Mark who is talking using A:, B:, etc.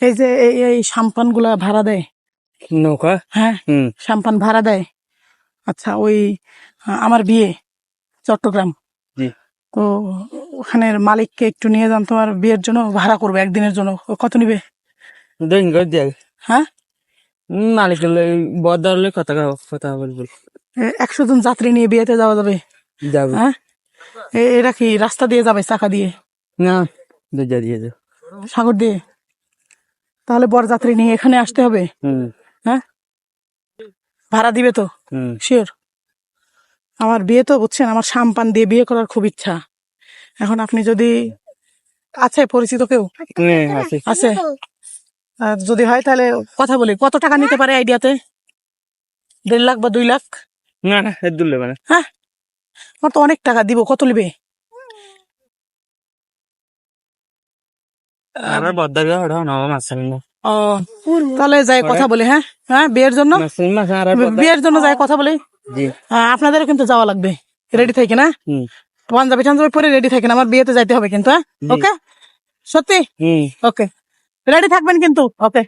A: এই যে এই সাম্পান গুলা ভাড়া দেয়,
B: নৌকা।
A: হ্যাঁ সাম্পান ভাড়া দেয়। আচ্ছা, ওই আমার বিয়ে চট্টগ্রাম,
B: জি।
A: তো ওখানের মালিককে একটু নিয়ে যান, তোমার বিয়ের জন্য ভাড়া করবো একদিনের জন্য। ও কত নিবে?
B: দিন করে দেয়।
A: হ্যাঁ,
B: মালিক বদার কথা বলবো।
A: 100 জন যাত্রী নিয়ে বিয়েতে যাওয়া যাবে?
B: যাবো
A: হ্যাঁ, এরা কি রাস্তা দিয়ে যাবে, চাকা দিয়ে?
B: না, দুজা দিয়ে যাও।
A: সাগর দিয়ে? তাহলে বরযাত্রী নিয়ে এখানে আসতে হবে? হ্যাঁ, ভাড়া দিবে তো? শিওর? আমার বিয়ে তো বুঝছেন, আমার সাম্পান দিয়ে বিয়ে করার খুব ইচ্ছা। এখন আপনি যদি, আছে পরিচিত কেউ? আছে? আর যদি হয় তাহলে কথা বলি। কত টাকা নিতে পারে আইডিয়াতে? 1.5 লাখ বা 2 লাখ?
B: না না, দূর লেবে না।
A: হ্যাঁ, আমার তো অনেক টাকা দিব। কত নেবে?
B: আমার বদার মাসাল না।
A: ও, তাহলে যাই কথা বলি। হ্যাঁ হ্যাঁ, বিয়ের জন্য, বিয়ের জন্য যাই কথা বলি। আপনাদেরও কিন্তু যাওয়া লাগবে, রেডি থাকে না? পাঞ্জাবি টাঞ্জাবি পরে রেডি থাকেন, আমার বিয়েতে যাইতে হবে কিন্তু। হ্যাঁ, ওকে? সত্যি? ওকে, রেডি থাকবেন কিন্তু। ওকে।